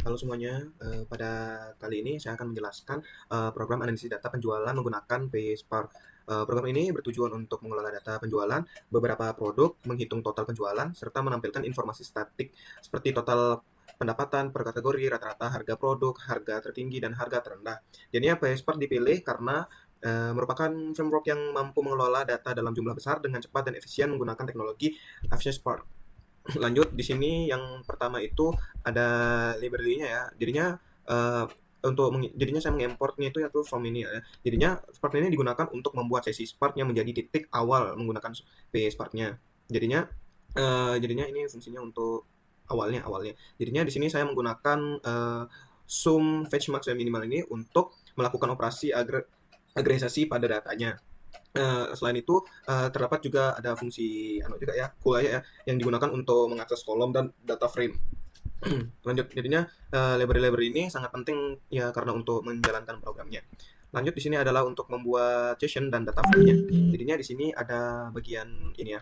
Halo semuanya, pada kali ini saya akan menjelaskan program analisis data penjualan menggunakan PaySpark. Program ini bertujuan untuk mengelola data penjualan beberapa produk, menghitung total penjualan, serta menampilkan informasi statik seperti total pendapatan per kategori, rata-rata harga produk, harga tertinggi, dan harga terendah. Jadinya PaySpark dipilih karena merupakan framework yang mampu mengelola data dalam jumlah besar dengan cepat dan efisien menggunakan teknologi PaySpark. Lanjut di sini yang pertama itu ada library-nya ya. Jadinya jadinya saya mengimport-nya itu ya tuh from ini ya. Jadinya Spark ini digunakan untuk membuat sesi Spark yang menjadi titik awal menggunakan Spark-nya. Jadinya ini fungsinya untuk awalnya. Jadinya di sini saya menggunakan sum fetch max dan minimal ini untuk melakukan operasi agregasasi pada datanya. Selain itu terdapat juga ada fungsi juga ya, cool ya, yang digunakan untuk mengakses kolom dan data frame. Lanjut, jadinya library ini sangat penting ya karena untuk menjalankan programnya. Lanjut di sini adalah untuk membuat session dan data frame-nya. Jadinya di sini ada bagian ini ya.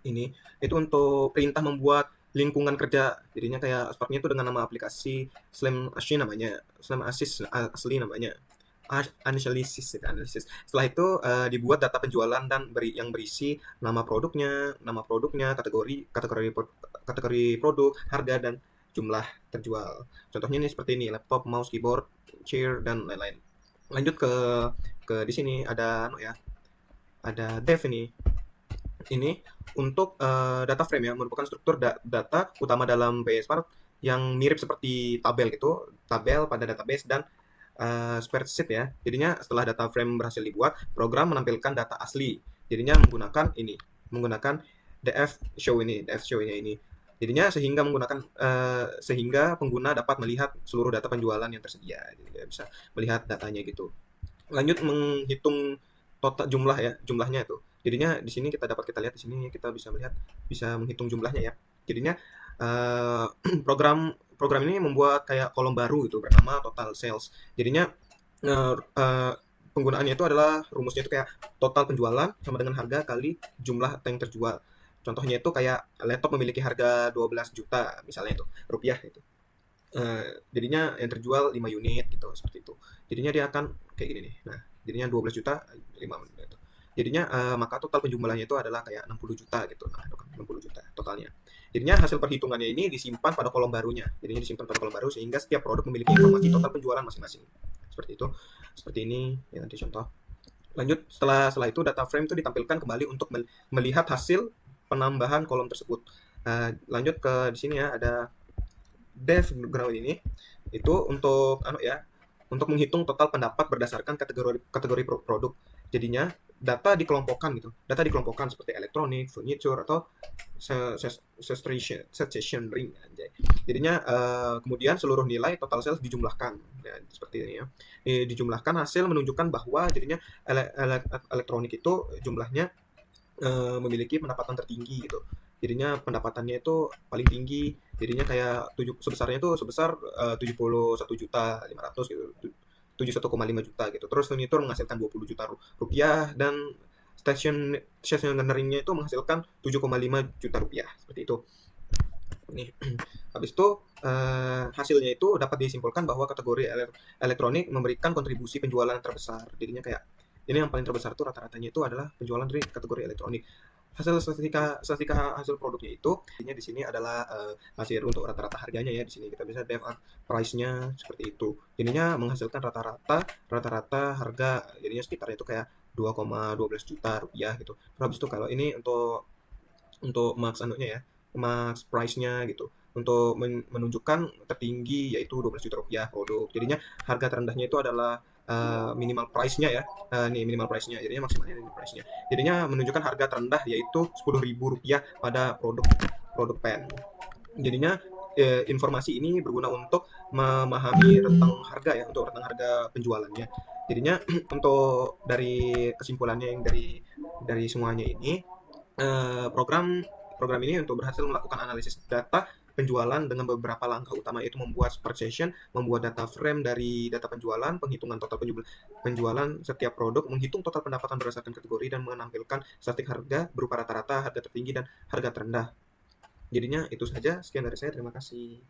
Ini itu untuk perintah membuat lingkungan kerja. Jadinya kayak Spark-nya itu dengan nama aplikasi Slam Assist namanya. Slam Assist asli namanya. Analysis. Setelah itu dibuat data penjualan dan yang berisi nama produknya, kategori produk, harga dan jumlah terjual. Contohnya ini seperti ini, laptop, mouse, keyboard, chair dan lain-lain. Lanjut ke di sini ada ada dev ini. Ini untuk data frame ya, merupakan struktur data utama dalam PaySpark yang mirip seperti tabel gitu, tabel pada database dan spreadsheet ya. Jadinya setelah data frame berhasil dibuat, program menampilkan data asli. Jadinya menggunakan df show-nya ini. Jadinya sehingga pengguna dapat melihat seluruh data penjualan yang tersedia. Jadi dia bisa melihat datanya gitu. Lanjut menghitung total jumlahnya itu. Jadinya di sini kita lihat di sini kita bisa menghitung jumlahnya ya. Jadinya uh, program program ini membuat kayak kolom baru itu bernama total sales. Jadinya penggunaannya itu adalah rumusnya itu kayak total penjualan sama dengan harga kali jumlah yang terjual. Contohnya itu kayak laptop memiliki harga 12 juta misalnya itu rupiah itu. Jadinya yang terjual 5 unit gitu seperti itu. Jadinya dia akan kayak gini nih. Nah, jadinya 12 juta 5 unit gitu. Jadinya maka total penjumlahannya itu adalah kayak 60 juta gitu. Nah, itu kan 60 juta totalnya. Jadinya hasil perhitungannya ini disimpan pada kolom barunya. Jadinya disimpan pada kolom baru sehingga setiap produk memiliki informasi total penjualan masing-masing. Seperti itu. Seperti ini ya nanti contoh. Lanjut setelah itu data frame itu ditampilkan kembali untuk melihat hasil penambahan kolom tersebut. Lanjut ke di sini ya ada dev ground ini itu untuk menghitung total pendapat berdasarkan kategori produk. Jadinya data dikelompokkan seperti elektronik, furniture atau suggestion ring. Jadinya kemudian seluruh nilai total sales dijumlahkan ya, seperti ini ya. Dijumlahkan hasil menunjukkan bahwa jadinya elektronik itu jumlahnya memiliki pendapatan tertinggi gitu. Jadinya pendapatannya itu paling tinggi. Jadinya kayak sebesar 71.500.000 gitu. 71,5 juta gitu. Terus furnitur menghasilkan 20 juta rupiah dan stationery-nya itu menghasilkan 7,5 juta rupiah seperti itu. Ini habis itu hasilnya itu dapat disimpulkan bahwa kategori elektronik memberikan kontribusi penjualan terbesar. Jadinya kayak ini yang paling terbesar tuh rata-ratanya itu adalah penjualan dari kategori elektronik. Statistika hasil produknya itu ini di sini adalah hasil untuk rata-rata harganya ya. Di sini kita bisa dev price-nya seperti itu. Jadinya menghasilkan rata-rata harga jadinya sekitarnya itu kayak 2,12 juta rupiah gitu. Terus habis itu kalau ini untuk max price-nya gitu. Untuk menunjukkan tertinggi yaitu 12 juta rupiah produk. Jadinya harga terendahnya itu adalah minimal price-nya ya. Nih minimal price-nya, jadinya maksimalnya ini price-nya. Jadinya menunjukkan harga terendah yaitu 10.000 rupiah pada produk pen. Jadinya informasi ini berguna untuk memahami rentang harga penjualannya. Jadinya untuk dari kesimpulannya yang dari semuanya ini program ini untuk berhasil melakukan analisis data penjualan dengan beberapa langkah utama yaitu membuat spread session, membuat data frame dari data penjualan, penghitungan total penjualan setiap produk, menghitung total pendapatan berdasarkan kategori dan menampilkan statistik harga berupa rata-rata, harga tertinggi dan harga terendah. Jadinya itu saja, sekian dari saya, terima kasih.